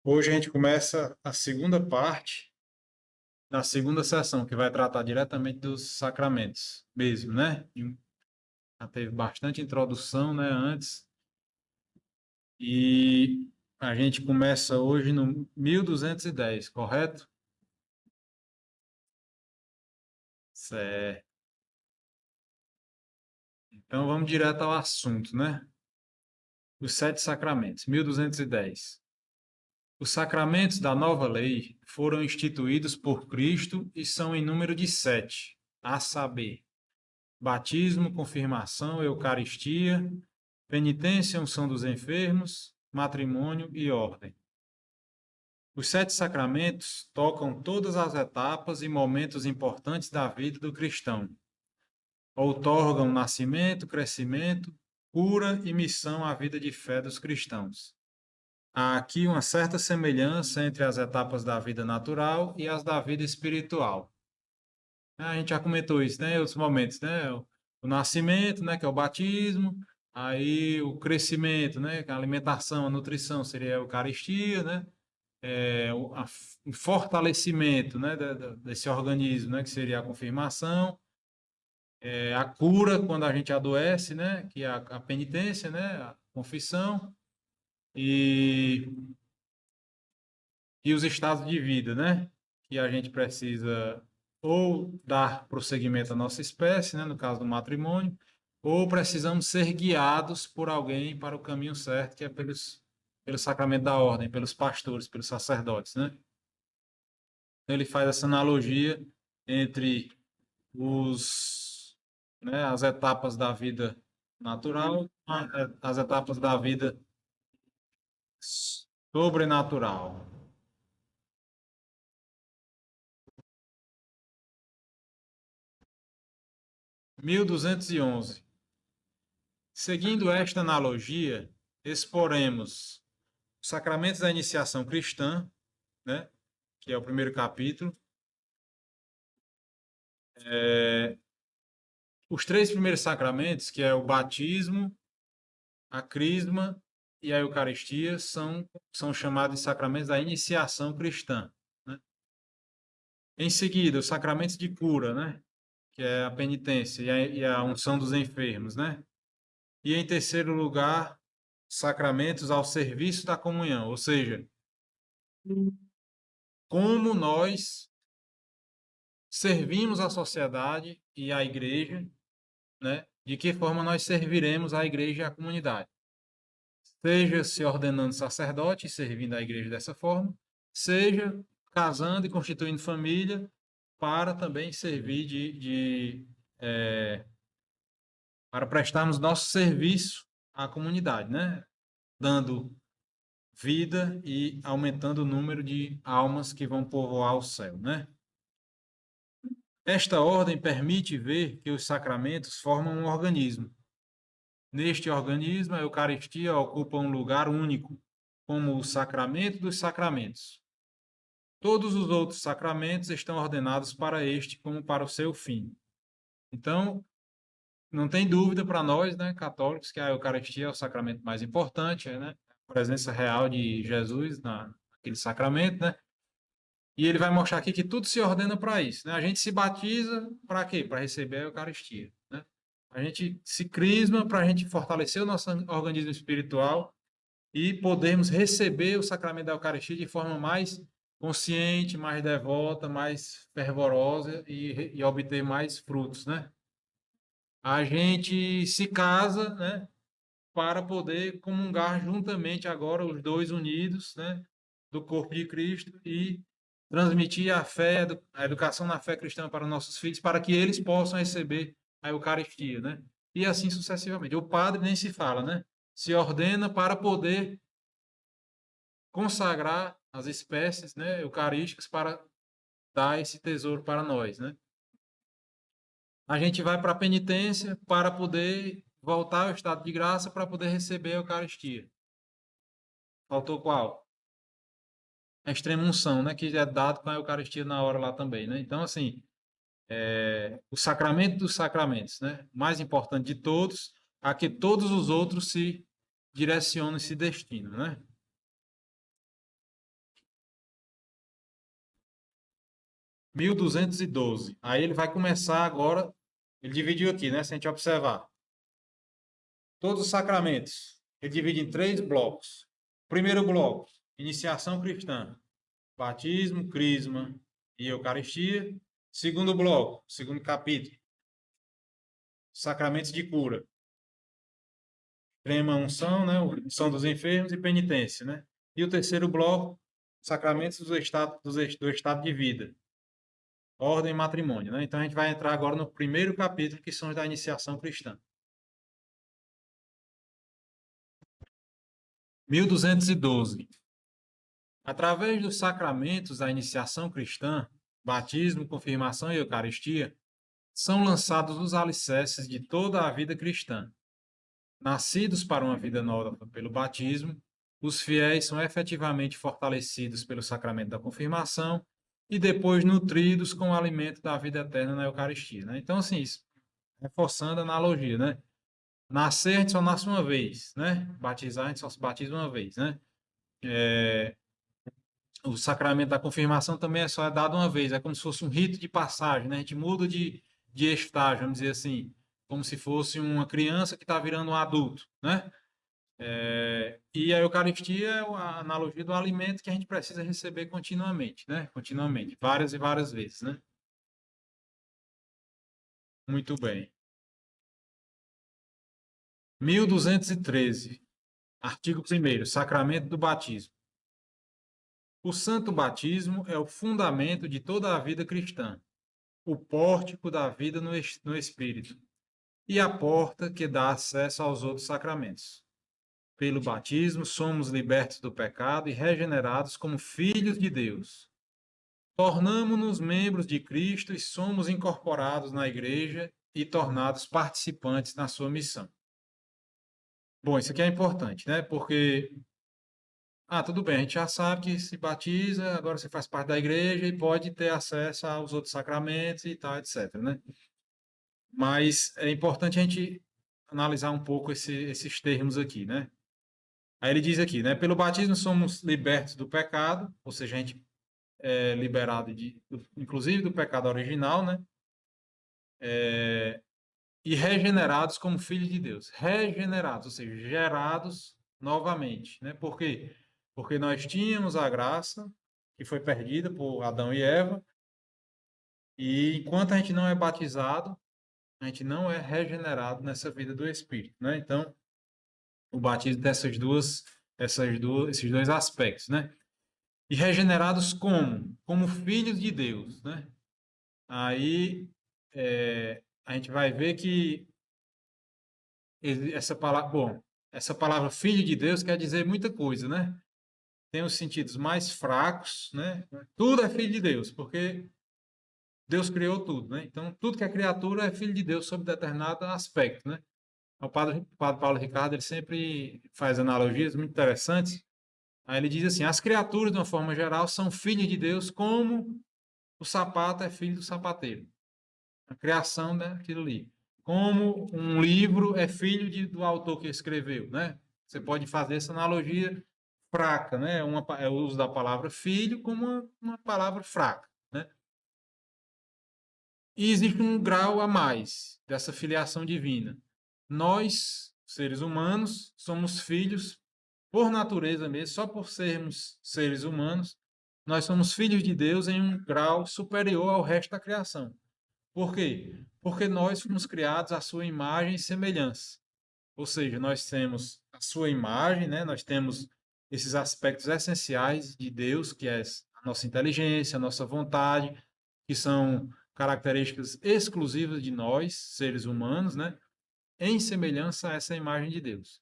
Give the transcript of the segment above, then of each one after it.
Hoje a gente começa a segunda parte da segunda sessão, que vai tratar diretamente dos sacramentos mesmo, né? Já teve bastante introdução, né, antes. E a gente começa hoje no 1210, correto? Certo. Então vamos direto ao assunto, né? Os sete sacramentos, 1210. Os sacramentos da nova lei foram instituídos por Cristo e são em número de sete, a saber, batismo, confirmação, eucaristia, penitência, unção dos enfermos, matrimônio e ordem. Os sete sacramentos tocam todas as etapas e momentos importantes da vida do cristão. Outorgam nascimento, crescimento, cura e missão à vida de fé dos cristãos. Há aqui uma certa semelhança entre as etapas da vida natural e as da vida espiritual. A gente já comentou isso, né, em outros momentos, né? O nascimento, né, que é o batismo, aí o crescimento, né, que é a alimentação, a nutrição seria a Eucaristia, né? O fortalecimento, né, desse organismo, né, que seria a confirmação, a cura quando a gente adoece, né, que é a penitência, né, a confissão e, e os estados de vida, né, que a gente precisa ou dar prosseguimento à nossa espécie, né, no caso do matrimônio, ou precisamos ser guiados por alguém para o caminho certo, que é pelo sacramento da ordem, pelos pastores, pelos sacerdotes, né? Então, ele faz essa analogia entre as etapas da vida natural, as etapas da vida sobrenatural. 1211. Seguindo esta analogia, exporemos os sacramentos da iniciação cristã, né, que é o primeiro capítulo, os três primeiros sacramentos, que é o batismo, a crisma e a eucaristia, são chamados de sacramentos da iniciação cristã, né? Em seguida, os sacramentos de cura, né, que é a penitência e a unção dos enfermos, né? E em terceiro lugar, sacramentos ao serviço da comunhão, ou seja, como nós servimos a sociedade e a igreja, né? De que forma nós serviremos a igreja e a comunidade. Seja se ordenando sacerdote e servindo a igreja dessa forma, seja casando e constituindo família para também servir para prestarmos nosso serviço à comunidade, né? Dando vida e aumentando o número de almas que vão povoar o céu, né? Esta ordem permite ver que os sacramentos formam um organismo. Neste organismo, a Eucaristia ocupa um lugar único, como o sacramento dos sacramentos. Todos os outros sacramentos estão ordenados para este como para o seu fim. Então, não tem dúvida para nós, né, católicos, que a Eucaristia é o sacramento mais importante, né? A presença real de Jesus naquele sacramento, né? E ele vai mostrar aqui que tudo se ordena para isso, né? A gente se batiza para quê? Para receber a Eucaristia, né? A gente se crisma para a gente fortalecer o nosso organismo espiritual e podermos receber o sacramento da Eucaristia de forma mais consciente, mais devota, mais fervorosa e obter mais frutos, né? A gente se casa, né, para poder comungar juntamente agora os dois unidos, né, do corpo de Cristo e transmitir a fé, a educação na fé cristã para nossos filhos, para que eles possam receber a Eucaristia, né? E assim sucessivamente. O padre nem se fala, né? Se ordena para poder consagrar as espécies, né, eucarísticas para dar esse tesouro para nós, né? A gente vai para a penitência para poder voltar ao estado de graça para poder receber a Eucaristia. Faltou qual? A extrema unção, né, que é dado com a Eucaristia na hora lá também, né? Então, assim, o sacramento dos sacramentos, né, mais importante de todos, a que todos os outros se direcionam e se destinam, né? 1212. Aí ele vai começar agora, ele dividiu aqui, né? Se a gente observar. Todos os sacramentos. Ele divide em 3 blocos. Primeiro bloco, iniciação cristã. Batismo, crisma e eucaristia. Segundo bloco, segundo capítulo, sacramentos de cura. Extrema unção, né? Unção dos enfermos e penitência, né? E o terceiro bloco, sacramentos do estado de vida. Ordem e matrimônio, né? Então a gente vai entrar agora no primeiro capítulo, que são os da iniciação cristã. 1212. Através dos sacramentos da iniciação cristã, batismo, confirmação e eucaristia, são lançados os alicerces de toda a vida cristã. Nascidos para uma vida nova pelo batismo, os fiéis são efetivamente fortalecidos pelo sacramento da confirmação e depois nutridos com o alimento da vida eterna na Eucaristia, né? Então, assim, isso, reforçando a analogia, né? Nascer, a gente só nasce uma vez, né? Batizar, a gente só se batiza uma vez, né? O sacramento da confirmação também é dado uma vez, é como se fosse um rito de passagem, né? A gente muda de estágio, vamos dizer assim, como se fosse uma criança que está virando um adulto, né? E a Eucaristia é a analogia do alimento que a gente precisa receber continuamente, né? Continuamente, várias e várias vezes, né? Muito bem. 1213, artigo 1º, sacramento do batismo. O santo batismo é o fundamento de toda a vida cristã, o pórtico da vida no Espírito e a porta que dá acesso aos outros sacramentos. Pelo batismo, somos libertos do pecado e regenerados como filhos de Deus. Tornamo-nos membros de Cristo e somos incorporados na Igreja e tornados participantes na sua missão. Bom, isso aqui é importante, né? Porque, tudo bem, a gente já sabe que se batiza, agora você faz parte da Igreja e pode ter acesso aos outros sacramentos e tal, etc, né? Mas é importante a gente analisar um pouco esses termos aqui, né? Aí ele diz aqui, né? Pelo batismo somos libertos do pecado, ou seja, a gente é liberado inclusive do pecado original, né? E regenerados como filhos de Deus. Regenerados, ou seja, gerados novamente, né? Por quê? Porque nós tínhamos a graça que foi perdida por Adão e Eva, e enquanto a gente não é batizado, a gente não é regenerado nessa vida do Espírito, né? Então, o batismo tem esses dois aspectos, né? E regenerados como? Como filhos de Deus, né? Aí a gente vai ver que essa palavra filho de Deus quer dizer muita coisa, né? Tem os sentidos mais fracos, né? Tudo é filho de Deus, porque Deus criou tudo, né? Então, tudo que é criatura é filho de Deus sob determinado aspecto, né? O padre Paulo Ricardo, ele sempre faz analogias muito interessantes. Aí ele diz assim, as criaturas, de uma forma geral, são filhos de Deus como o sapato é filho do sapateiro. A criação daquilo ali. Como um livro é filho do autor que escreveu, né? Você pode fazer essa analogia fraca, né? É o uso da palavra filho como uma palavra fraca, né? E existe um grau a mais dessa filiação divina. Nós, seres humanos, somos filhos por natureza mesmo, só por sermos seres humanos, nós somos filhos de Deus em um grau superior ao resto da criação. Por quê? Porque nós fomos criados à sua imagem e semelhança. Ou seja, nós temos a sua imagem, né? Nós temos esses aspectos essenciais de Deus, que é a nossa inteligência, a nossa vontade, que são características exclusivas de nós, seres humanos, né? Em semelhança a essa imagem de Deus.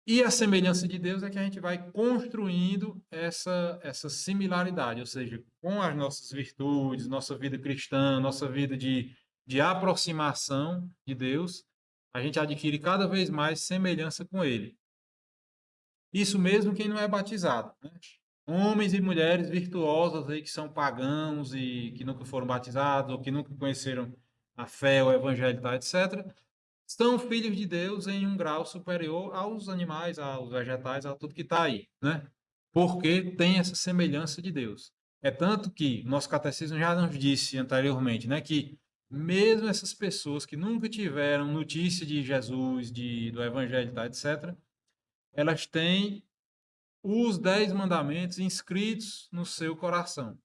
E a semelhança de Deus é que a gente vai construindo essa similaridade, ou seja, com as nossas virtudes, nossa vida cristã, nossa vida de aproximação de Deus, a gente adquire cada vez mais semelhança com Ele. Isso mesmo quem não é batizado, né? Homens e mulheres virtuosos aí que são pagãos e que nunca foram batizados ou que nunca conheceram a fé, o evangelho, tá, etc., são filhos de Deus em um grau superior aos animais, aos vegetais, a tudo que está aí, né? Porque tem essa semelhança de Deus. É tanto que o nosso catecismo já nos disse anteriormente, né, que mesmo essas pessoas que nunca tiveram notícia de Jesus, do Evangelho, tá, etc., elas têm os 10 mandamentos inscritos no seu coração.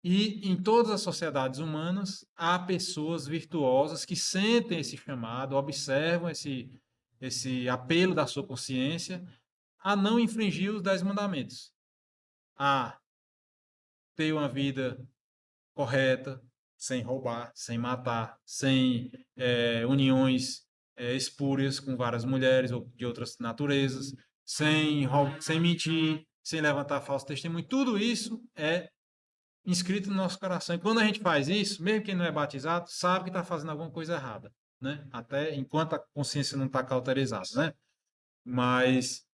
E em todas as sociedades humanas há pessoas virtuosas que sentem esse chamado, observam esse apelo da sua consciência a não infringir os 10 mandamentos, a ter uma vida correta, sem roubar, sem matar, sem uniões espúrias com várias mulheres ou de outras naturezas, sem mentir, sem levantar falso testemunho. Tudo isso é inscrito no nosso coração. E quando a gente faz isso, mesmo quem não é batizado, sabe que está fazendo alguma coisa errada, né? Até enquanto a consciência não está cauterizada, né? Mas,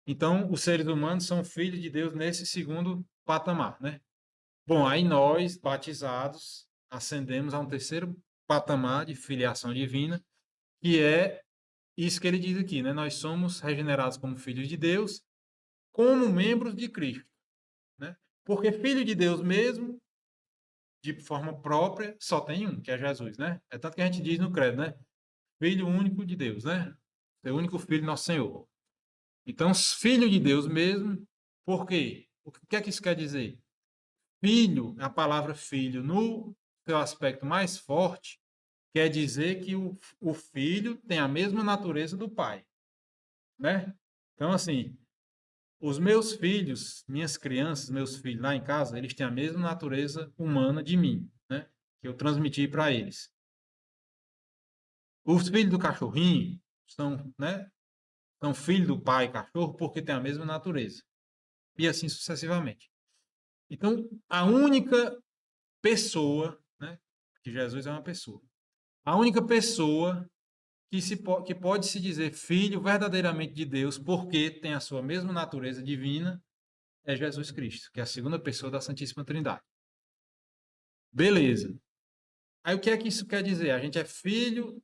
então, os seres humanos são filhos de Deus nesse segundo patamar, né? Bom, aí nós, batizados, ascendemos a um terceiro patamar de filiação divina, que é isso que ele diz aqui, né? Nós somos regenerados como filhos de Deus, como membros de Cristo, né? Porque filho de Deus mesmo, de forma própria, só tem um, que é Jesus, né? É tanto que a gente diz no credo, né? Filho único de Deus, né? É o único filho nosso Senhor. Então, filho de Deus mesmo, por quê? O que é que isso quer dizer? Filho, a palavra filho, no seu aspecto mais forte, quer dizer que o filho tem a mesma natureza do pai, né? Então, assim, os meus filhos, minhas crianças, meus filhos lá em casa, eles têm a mesma natureza humana de mim, né? Que eu transmiti para eles. Os filhos do cachorrinho são, né? São filhos do pai cachorro porque têm a mesma natureza. E assim sucessivamente. Então, a única pessoa, né? Que Jesus é uma pessoa. A única pessoa que pode se dizer filho verdadeiramente de Deus, porque tem a sua mesma natureza divina, é Jesus Cristo, que é a segunda pessoa da Santíssima Trindade. Beleza. Aí o que é que isso quer dizer? A gente é filho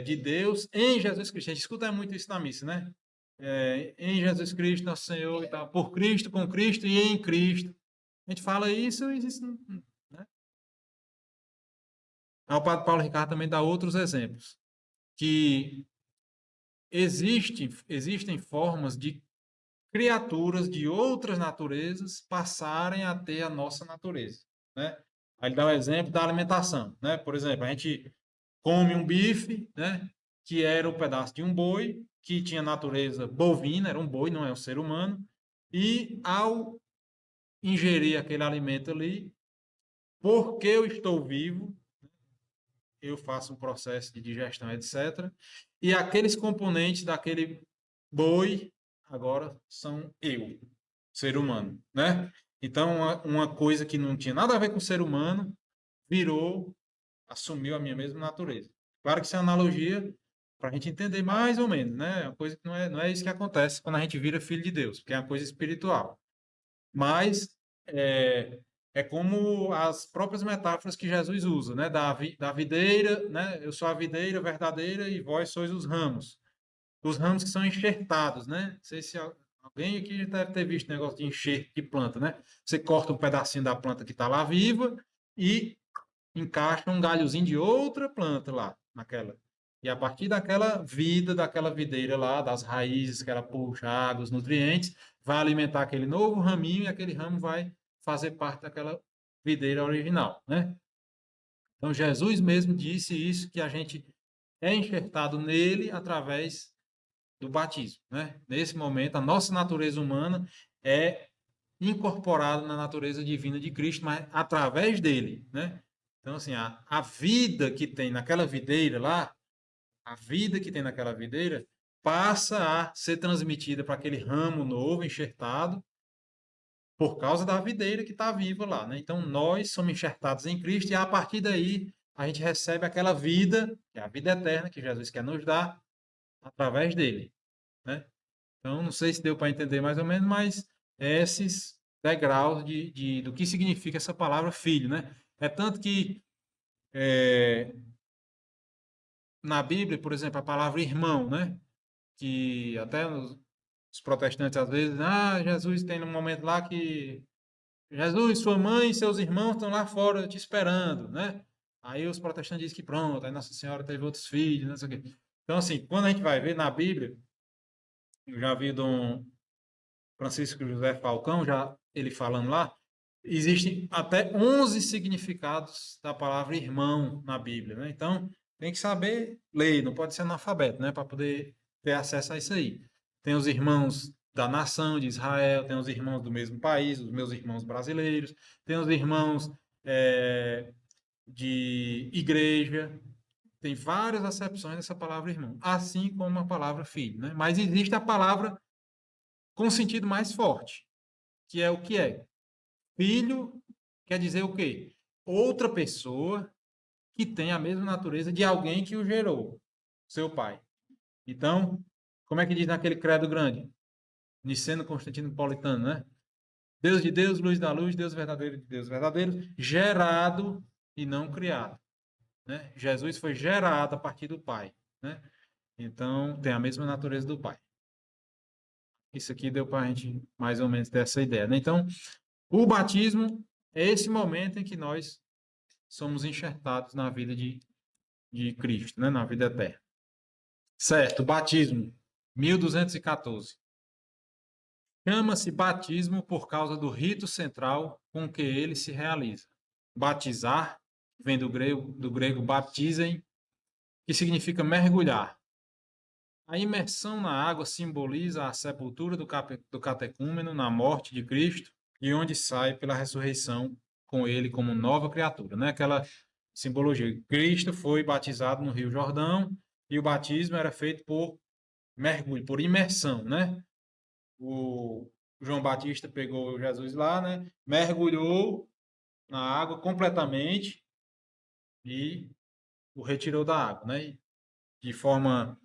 de Deus em Jesus Cristo. A gente escuta muito isso na missa, né? Em Jesus Cristo, nosso Senhor e tal. Por Cristo, com Cristo e em Cristo. A gente fala isso e isso, né? Aí o Padre Paulo Ricardo também dá outros exemplos. Que existem formas de criaturas de outras naturezas passarem a ter a nossa natureza, né? Aí ele dá o exemplo da alimentação, né? Por exemplo, a gente come um bife, né? Que era um pedaço de um boi, que tinha natureza bovina, era um boi, não é um ser humano, e ao ingerir aquele alimento ali, porque eu estou vivo, eu faço um processo de digestão, etc. E aqueles componentes daquele boi agora são eu, ser humano, né? Então, uma coisa que não tinha nada a ver com o ser humano virou, assumiu a minha mesma natureza. Claro que isso é uma analogia para a gente entender mais ou menos, né? É uma coisa que não é isso que acontece quando a gente vira filho de Deus, porque é uma coisa espiritual. Mas é como as próprias metáforas que Jesus usa, né? Da videira, né? Eu sou a videira verdadeira e vós sois os ramos. Os ramos que são enxertados, né? Não sei se alguém aqui já deve ter visto negócio de enxerto de planta, né? Você corta um pedacinho da planta que está lá viva e encaixa um galhozinho de outra planta lá, naquela. E a partir daquela vida, daquela videira lá, das raízes que ela puxa água, os nutrientes, vai alimentar aquele novo raminho e aquele ramo vai fazer parte daquela videira original, né? Então Jesus mesmo disse isso, que a gente é enxertado nele através do batismo, né? Nesse momento, a nossa natureza humana é incorporada na natureza divina de Cristo, mas através dele, né? Então, assim, a vida que tem naquela videira lá, a vida que tem naquela videira, passa a ser transmitida para aquele ramo novo, enxertado, por causa da videira que está viva lá, né? Então, nós somos enxertados em Cristo e a partir daí a gente recebe aquela vida, que é a vida eterna que Jesus quer nos dar, através dele, né? Então, não sei se deu para entender mais ou menos, mas esses degraus do que significa essa palavra filho, né? É tanto que na Bíblia, por exemplo, a palavra irmão, né? Que até os protestantes às vezes, Jesus tem um momento lá que Jesus, sua mãe e seus irmãos estão lá fora te esperando, né? Aí os protestantes dizem que pronto, aí Nossa Senhora teve outros filhos, não sei o quê. Então, assim, quando a gente vai ver na Bíblia, eu já vi Dom Francisco José Falcão, já ele falando lá, existem até 11 significados da palavra irmão na Bíblia, né? Então, tem que saber ler, não pode ser analfabeto, né? Para poder ter acesso a isso aí. Tem os irmãos da nação de Israel, tem os irmãos do mesmo país, os meus irmãos brasileiros, tem os irmãos de igreja, tem várias acepções dessa palavra irmão, assim como a palavra filho, né? Mas existe a palavra com sentido mais forte, que é o que é. Filho quer dizer o quê? Outra pessoa que tem a mesma natureza de alguém que o gerou, seu pai. Então, como é que diz naquele credo grande? Niceno Constantino Napolitano, né? Deus de Deus, luz da luz, Deus verdadeiro de Deus verdadeiro, gerado e não criado. Né? Jesus foi gerado a partir do Pai. Né? Então, tem a mesma natureza do Pai. Isso aqui deu para a gente mais ou menos ter essa ideia. Né? Então, o batismo é esse momento em que nós somos enxertados na vida de Cristo, né? Na vida eterna. Certo, batismo, 1214. Chama-se batismo por causa do rito central com que ele se realiza. Batizar, vem do grego baptizem, que significa mergulhar. A imersão na água simboliza a sepultura do catecúmeno na morte de Cristo, de onde sai pela ressurreição com ele como nova criatura. Né? Aquela simbologia. Cristo foi batizado no Rio Jordão e o batismo era feito por mergulho, por imersão. Né? O João Batista pegou Jesus lá, né? Mergulhou na água completamente e o retirou da água. Né? De forma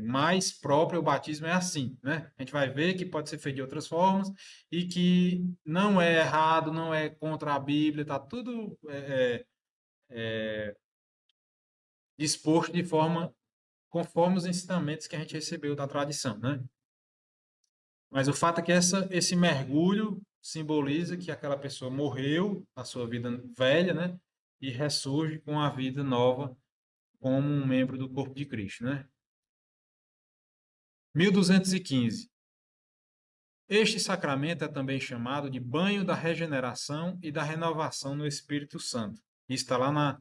mais própria, o batismo é assim, né? A gente vai ver que pode ser feito de outras formas e que não é errado, não é contra a Bíblia, está tudo disposto de forma conforme os ensinamentos que a gente recebeu da tradição, né? Mas o fato é que esse mergulho simboliza que aquela pessoa morreu a sua vida velha, né? E ressurge com a vida nova como um membro do corpo de Cristo, né? 1215. Este sacramento é também chamado de banho da regeneração e da renovação no Espírito Santo. Isso está lá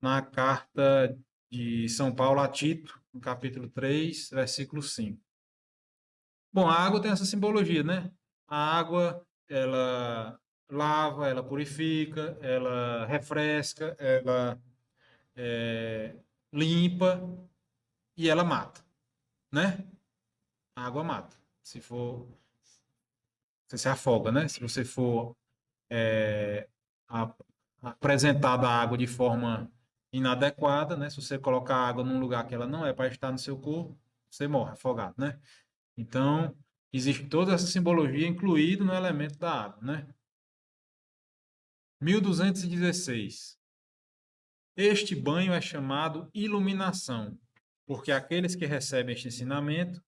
na carta de São Paulo a Tito, no capítulo 3, versículo 5. Bom, a água tem essa simbologia, né? A água, ela lava, ela purifica, ela refresca, ela limpa e ela mata, né? A água mata. Se for, você se afoga, né? Se você for a, apresentada a água de forma inadequada, né? Se você colocar a água num lugar que ela não é para estar no seu corpo, você morre afogado, né? Então, existe toda essa simbologia incluída no elemento da água, né? 1216. Este banho é chamado iluminação, porque aqueles que recebem este ensinamento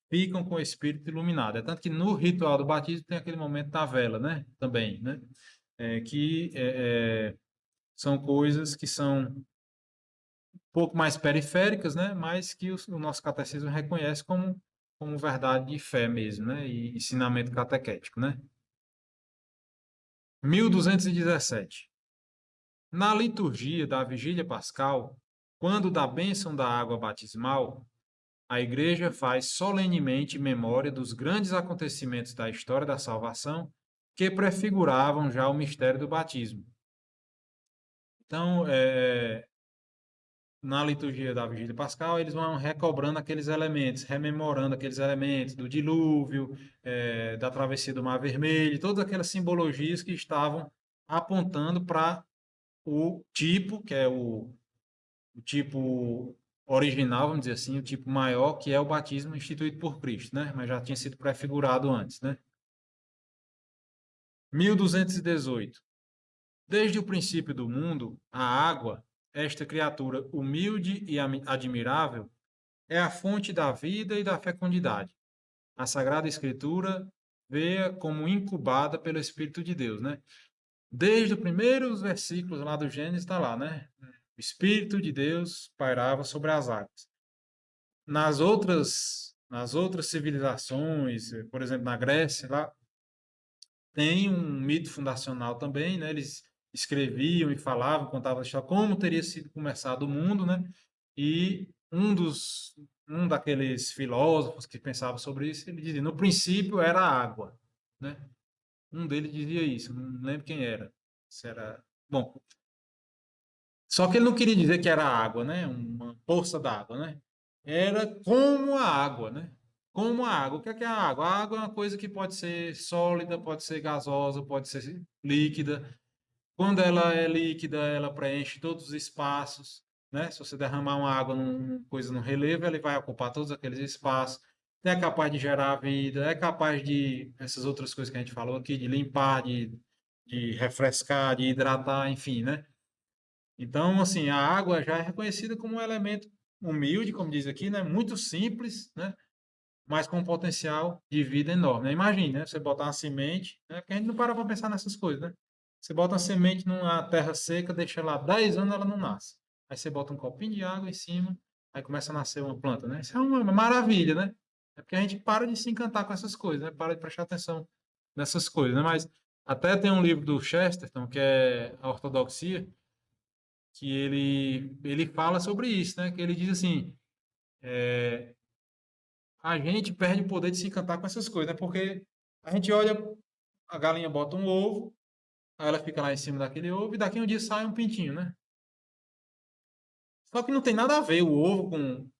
ficam com o espírito iluminado. É tanto que no ritual do batismo tem aquele momento da vela, né? Também, né? São coisas que são um pouco mais periféricas, né? Mas que o nosso catecismo reconhece como verdade de fé mesmo, né? E ensinamento catequético, né? 1217. Na liturgia da Vigília Pascal, quando da bênção da água batismal, a Igreja faz solenemente memória dos grandes acontecimentos da história da salvação que prefiguravam já o mistério do batismo. Então, na liturgia da Vigília Pascal, eles vão recobrando aqueles elementos, rememorando aqueles elementos do dilúvio, da travessia do Mar Vermelho, todas aquelas simbologias que estavam apontando para o tipo, que é o tipo original, vamos dizer assim, o tipo maior, que é o batismo instituído por Cristo, né? Mas já tinha sido prefigurado antes, né? 1218. Desde o princípio do mundo, a água, esta criatura humilde e admirável, é a fonte da vida e da fecundidade. A Sagrada Escritura veia como incubada pelo Espírito de Deus, né? Desde os primeiros versículos lá do Gênesis está lá, né? O Espírito de Deus pairava sobre as águas. Nas outras civilizações, por exemplo, na Grécia, lá tem um mito fundacional também, né? Eles escreviam e falavam, contavam a história, como teria sido começado o mundo, né? E um daqueles filósofos que pensava sobre isso, ele dizia, no princípio era água, né? Um deles dizia isso, não lembro quem era. Se era, bom, só que ele não queria dizer que era água, né? Uma poça d'água, né? Era como a água, né? Como a água. O que é a água? A água é uma coisa que pode ser sólida, pode ser gasosa, pode ser líquida. Quando ela é líquida, ela preenche todos os espaços, né? Se você derramar uma água numa coisa no relevo, ela vai ocupar todos aqueles espaços. É capaz de gerar vida, é capaz de essas outras coisas que a gente falou aqui, de limpar, de refrescar, de hidratar, enfim, né? Então, assim, a água já é reconhecida como um elemento humilde, como diz aqui, né? Muito simples, né? Mas com um potencial de vida enorme, né? Imagine, né? Você botar uma semente, né? Porque a gente não para para pensar nessas coisas, né? Você bota uma semente numa terra seca, deixa lá 10 anos, ela não nasce. Aí você bota um copinho de água em cima, aí começa a nascer uma planta, né? Isso é uma maravilha, né? É porque a gente para de se encantar com essas coisas, né? Para de prestar atenção nessas coisas, né? Mas até tem um livro do Chesterton, que é A Ortodoxia, que ele fala sobre isso, né? Que ele diz assim, a gente perde o poder de se encantar com essas coisas, né? Porque a gente olha, a galinha bota um ovo, aí ela fica lá em cima daquele ovo e daqui a um dia sai um pintinho, né? Só que não tem nada a ver o ovo com...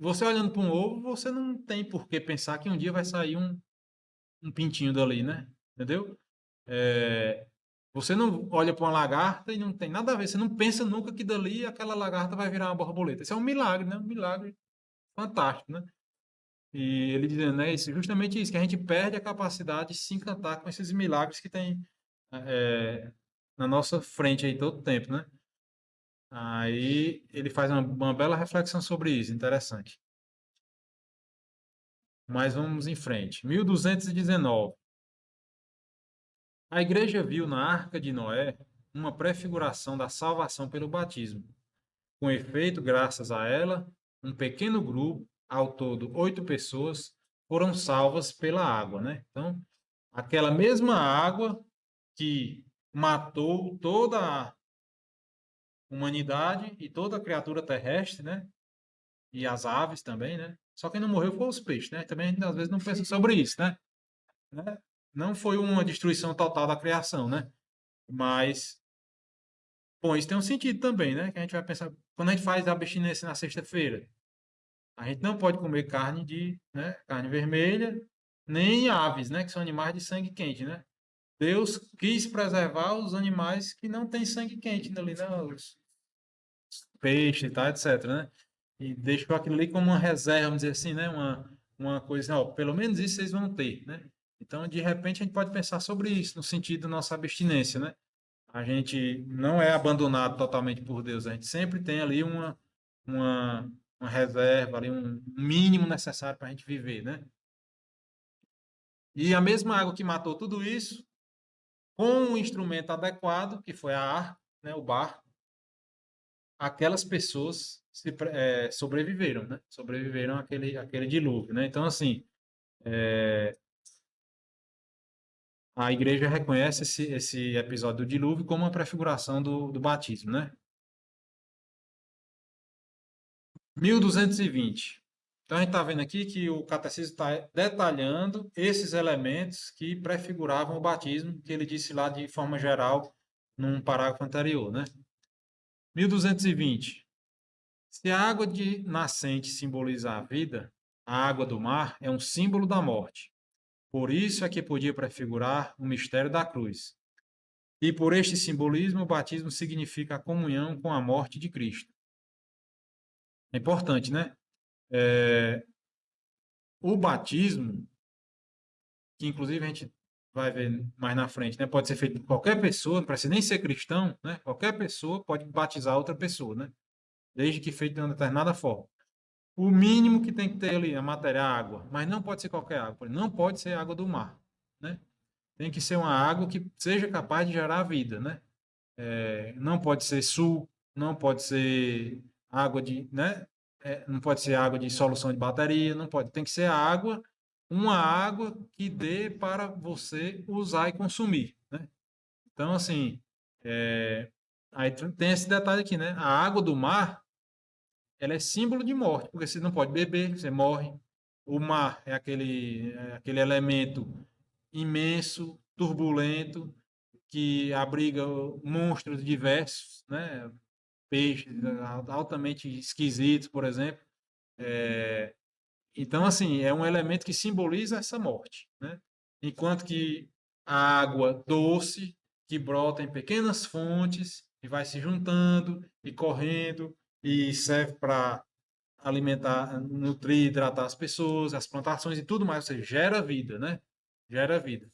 Você olhando para um ovo, você não tem por que pensar que um dia vai sair um pintinho dali, né? Entendeu? É, Você não olha para uma lagarta e não tem nada a ver. Você não pensa nunca que dali aquela lagarta vai virar uma borboleta. Isso é um milagre, né? Um milagre fantástico, né? E ele dizendo, né, justamente isso, que a gente perde a capacidade de se encantar com esses milagres que tem na nossa frente aí todo o tempo, né? Aí ele faz uma bela reflexão sobre isso, interessante. Mas vamos em frente. 1219. A igreja viu na Arca de Noé uma prefiguração da salvação pelo batismo. Com efeito, graças a ela, um pequeno grupo, ao todo 8 pessoas, foram salvas pela água, né? Então, aquela mesma água que matou toda a humanidade e toda a criatura terrestre, né? E as aves também, né? Só quem não morreu foi os peixes, né? Também a gente às vezes não pensa sobre isso, né? Não foi uma destruição total da criação, né? Mas, bom, isso tem um sentido também, né? Que a gente vai pensar, quando a gente faz a abstinência na sexta-feira, a gente não pode comer carne né, carne vermelha, nem aves, né, que são animais de sangue quente, né? Deus quis preservar os animais que não têm sangue quente ali, né? Os peixes e tal, etc, né? E deixou aquilo ali como uma reserva, vamos dizer assim, né? Uma coisa, ó, pelo menos isso vocês vão ter, né? Então, de repente, a gente pode pensar sobre isso, no sentido da nossa abstinência, né? A gente não é abandonado totalmente por Deus, a gente sempre tem ali uma, uma reserva, ali um mínimo necessário para a gente viver, né? E a mesma água que matou tudo isso, com um instrumento adequado, que foi a arca, né, o barco, aquelas pessoas sobreviveram, né? Sobreviveram àquele dilúvio, né? Então, assim, a igreja reconhece esse episódio do dilúvio como uma prefiguração do batismo, né? 1220. Então, a gente está vendo aqui que o catecismo está detalhando esses elementos que prefiguravam o batismo, que ele disse lá de forma geral num parágrafo anterior, né? 1220. Se a água de nascente simboliza a vida, a água do mar é um símbolo da morte. Por isso é que podia prefigurar o mistério da cruz. E por este simbolismo, o batismo significa a comunhão com a morte de Cristo. É importante, né? O batismo, que inclusive a gente vai ver mais na frente, né? Pode ser feito por qualquer pessoa, não precisa nem ser cristão, né? Qualquer pessoa pode batizar outra pessoa, né? Desde que feito de uma determinada forma. O mínimo que tem que ter ali é a matéria, a água, mas não pode ser qualquer água, não pode ser água do mar. Tem que ser uma água que seja capaz de gerar vida, né? Não pode ser suco, não pode ser água de, né? Não pode ser água de solução de bateria, não pode. Tem que ser água, uma água que dê para você usar e consumir, né? Então, assim, aí tem esse detalhe aqui, né? A água do mar, ela é símbolo de morte, porque você não pode beber, você morre. O mar é aquele elemento imenso, turbulento, que abriga monstros diversos, né? Peixes altamente esquisitos, por exemplo. Então, assim, é um elemento que simboliza essa morte, né? Enquanto que a água doce, que brota em pequenas fontes e vai se juntando e correndo e serve para alimentar, nutrir, hidratar as pessoas, as plantações e tudo mais, ou seja, gera vida, né? Gera vida.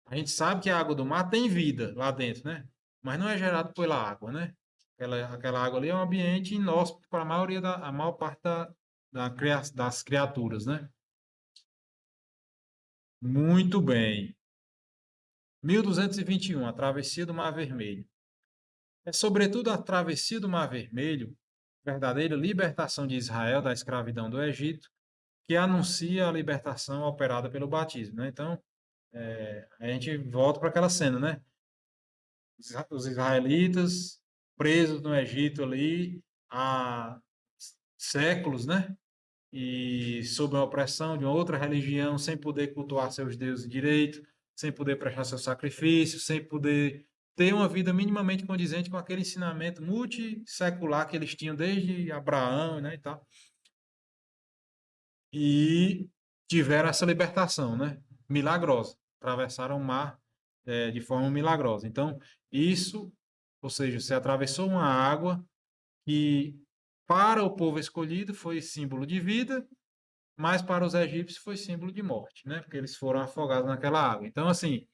A gente sabe que a água do mar tem vida lá dentro, né? Mas não é gerado pela água, né? Aquela água ali é um ambiente inóspito para a maior parte das criaturas, né? Muito bem. 1221, a travessia do Mar Vermelho. É sobretudo a travessia do Mar Vermelho, verdadeira libertação de Israel da escravidão do Egito, que anuncia a libertação operada pelo batismo, né? Então, a gente volta para aquela cena, né? Os israelitas presos no Egito ali há séculos, né? E sob a opressão de uma outra religião, sem poder cultuar seus deuses direito, sem poder prestar seu sacrifício, sem poder ter uma vida minimamente condizente com aquele ensinamento multissecular que eles tinham desde Abraão, né, e tal. E tiveram essa libertação, né? Milagrosa. Atravessaram o mar de forma milagrosa. Então, isso, ou seja, você atravessou uma água que para o povo escolhido foi símbolo de vida, mas para os egípcios foi símbolo de morte, né? Porque eles foram afogados naquela água. Então, assim,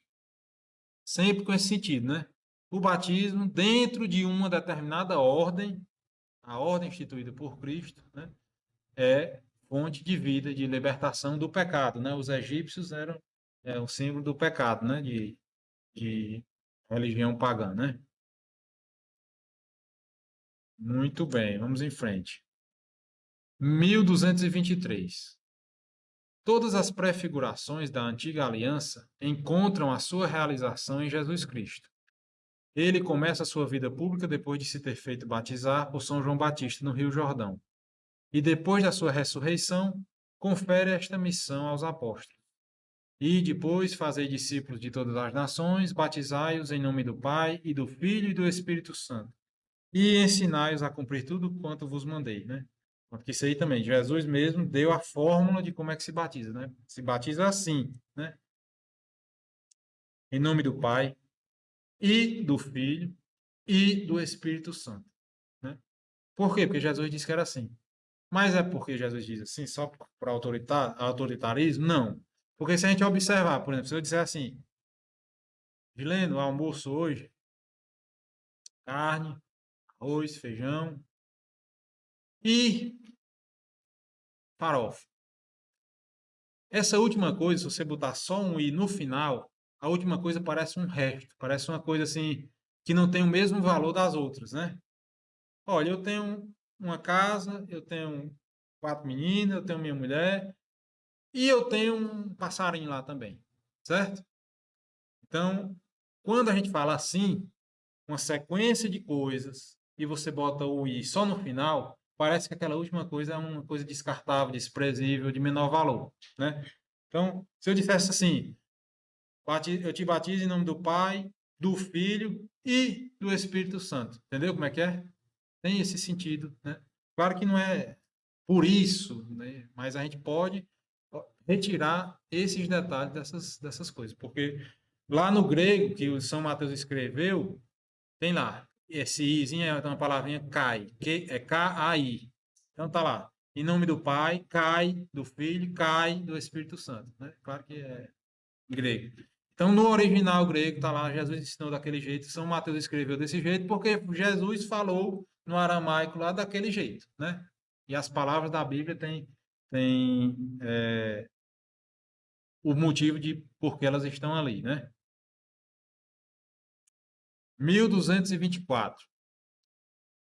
sempre com esse sentido, né? O batismo dentro de uma determinada ordem, a ordem instituída por Cristo, né? É fonte de vida, de libertação do pecado, né? Os egípcios eram o símbolo do pecado, né? De religião pagã, né? Muito bem, vamos em frente. 1223. Todas as prefigurações da antiga aliança encontram a sua realização em Jesus Cristo. Ele começa a sua vida pública depois de se ter feito batizar por São João Batista no Rio Jordão. E depois da sua ressurreição, confere esta missão aos apóstolos. E depois fazei discípulos de todas as nações, batizai-os em nome do Pai e do Filho e do Espírito Santo. E ensinai-os a cumprir tudo quanto vos mandei, né? Porque isso aí também, Jesus mesmo deu a fórmula de como é que se batiza, né? Se batiza assim, né? Em nome do Pai e do Filho e do Espírito Santo, né? Por quê? Porque Jesus disse que era assim. Mas é porque Jesus diz assim, só por autoritarismo? Não. Porque se a gente observar, por exemplo, se eu disser assim, Gileno, almoço hoje, carne, arroz, feijão e farofa. Essa última coisa, se você botar só um i no final, a última coisa parece um resto, parece uma coisa assim que não tem o mesmo valor das outras, né? Olha, eu tenho uma casa, eu tenho 4 meninas, eu tenho minha mulher e eu tenho um passarinho lá também, certo? Então, quando a gente fala assim, uma sequência de coisas e você bota o i só no final, parece que aquela última coisa é uma coisa descartável, desprezível, de menor valor, né? Então, se eu dissesse assim, eu te batizo em nome do Pai, do Filho e do Espírito Santo, entendeu como é que é? Tem esse sentido, né? Claro que não é por isso, né? Mas a gente pode retirar esses detalhes dessas coisas, porque lá no grego que o São Mateus escreveu, tem lá, esse izinho é uma palavrinha cai, que é K-A-I. Então tá lá, em nome do Pai, cai, do Filho, cai, do Espírito Santo, né? Claro que é grego. Então, no original grego, está lá, Jesus ensinou daquele jeito, São Mateus escreveu desse jeito, porque Jesus falou no aramaico lá daquele jeito, né? E as palavras da Bíblia têm o motivo de por que elas estão ali, né? 1224.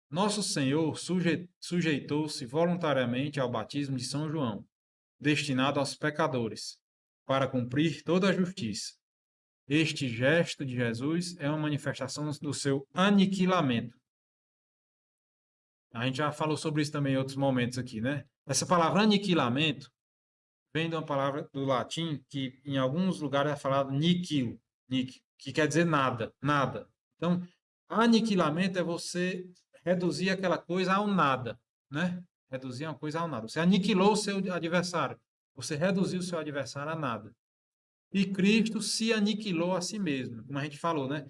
Nosso Senhor sujeitou-se voluntariamente ao batismo de São João, destinado aos pecadores, para cumprir toda a justiça. Este gesto de Jesus é uma manifestação do seu aniquilamento. A gente já falou sobre isso também em outros momentos aqui, né? Essa palavra aniquilamento vem de uma palavra do latim que em alguns lugares é falado nihil, que quer dizer nada, nada. Então, aniquilamento é você reduzir aquela coisa ao nada, né? Reduzir uma coisa ao nada. Você aniquilou o seu adversário. Você reduziu o seu adversário a nada. E Cristo se aniquilou a si mesmo, como a gente falou, né?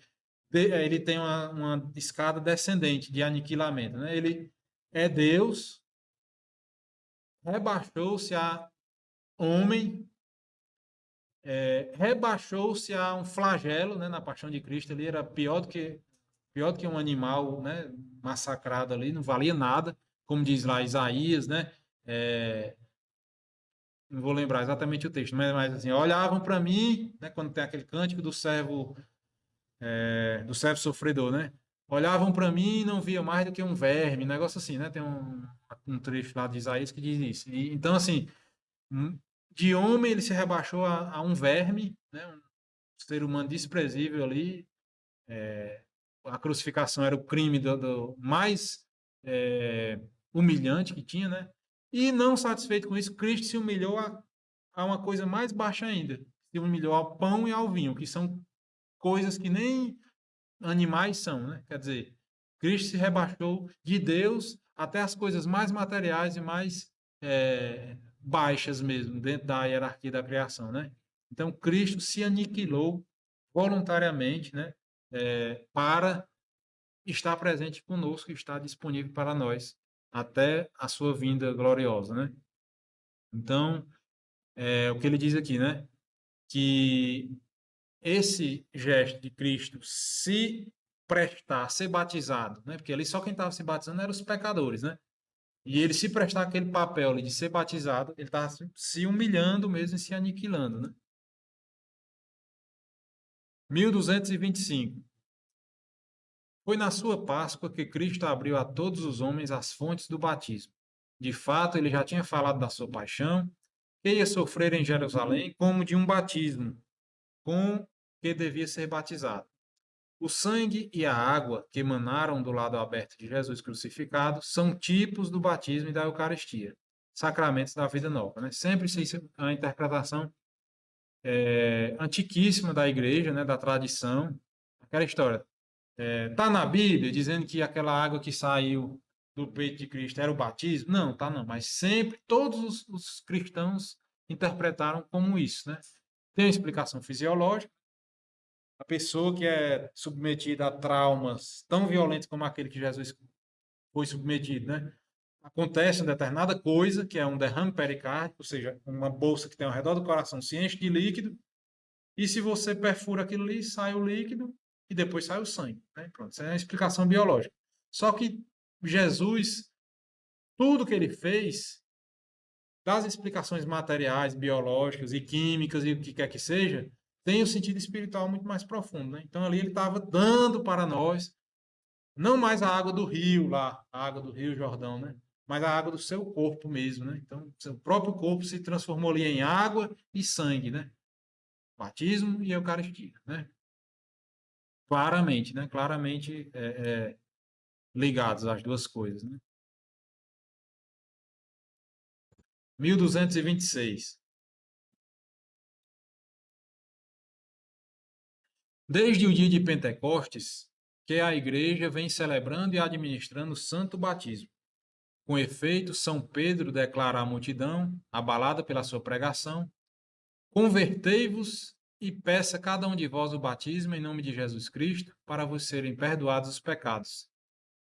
Ele tem uma escada descendente de aniquilamento, né? Ele é Deus, rebaixou-se a homem, rebaixou-se a um flagelo, né? Na paixão de Cristo, ele era pior do que um animal, né? Massacrado ali, não valia nada, como diz lá Isaías, né? Não vou lembrar exatamente o texto, mas assim, olhavam para mim, né? Quando tem aquele cântico do servo sofredor, né? Olhavam para mim e não via mais do que um verme, um negócio assim, né? Tem um trecho lá de Isaías que diz isso. Então, assim, de homem ele se rebaixou a um verme, né? Um ser humano desprezível ali. A crucificação era o crime do mais humilhante que tinha, né? E não satisfeito com isso, Cristo se humilhou a uma coisa mais baixa ainda. Se humilhou ao pão e ao vinho, que são coisas que nem animais são, né? Quer dizer, Cristo se rebaixou de Deus até as coisas mais materiais e mais baixas mesmo, dentro da hierarquia da criação, né? Então, Cristo se aniquilou voluntariamente, né? Para estar presente conosco e estar disponível para nós até a sua vinda gloriosa, né? Então, o que ele diz aqui, né? Que esse gesto de Cristo se prestar, ser batizado, né? Porque ali só quem estava se batizando eram os pecadores, né? E ele se prestar aquele papel ali de ser batizado, ele estava se humilhando mesmo e se aniquilando, né? 1225. Foi na sua Páscoa que Cristo abriu a todos os homens as fontes do batismo. De fato, ele já tinha falado da sua paixão, que ia sofrer em Jerusalém como de um batismo, com que devia ser batizado. O sangue e a água que emanaram do lado aberto de Jesus crucificado são tipos do batismo e da Eucaristia, sacramentos da vida nova. Né? Sempre isso é a interpretação antiquíssima da igreja, né, da tradição. Aquela história. Está na Bíblia dizendo que aquela água que saiu do peito de Cristo era o batismo? Não, tá não. Mas sempre todos os cristãos interpretaram como isso. Né? Tem uma explicação fisiológica. A pessoa que é submetida a traumas tão violentos como aquele que Jesus foi submetido, né? Acontece uma determinada coisa, que é um derrame pericárdico, ou seja, uma bolsa que tem ao redor do coração se enche de líquido, e se você perfura aquilo ali, sai o líquido e depois sai o sangue. Né? Pronto, essa é a explicação biológica. Só que Jesus, tudo que ele fez, das explicações materiais, biológicas e químicas e o que quer que seja, tem um sentido espiritual muito mais profundo. Né? Então ali ele estava dando para nós, não mais a água do rio lá, a água do Rio Jordão, né? Mas a água do seu corpo mesmo, né? Então, seu próprio corpo se transformou ali em água e sangue, né? Batismo e Eucaristia, né? Claramente, né? Claramente ligados às duas coisas, né? 1226. Desde o dia de Pentecostes, que a Igreja vem celebrando e administrando o Santo Batismo. Com efeito, São Pedro declara à multidão, abalada pela sua pregação: convertei-vos e peça cada um de vós o batismo em nome de Jesus Cristo, para vos serem perdoados os pecados.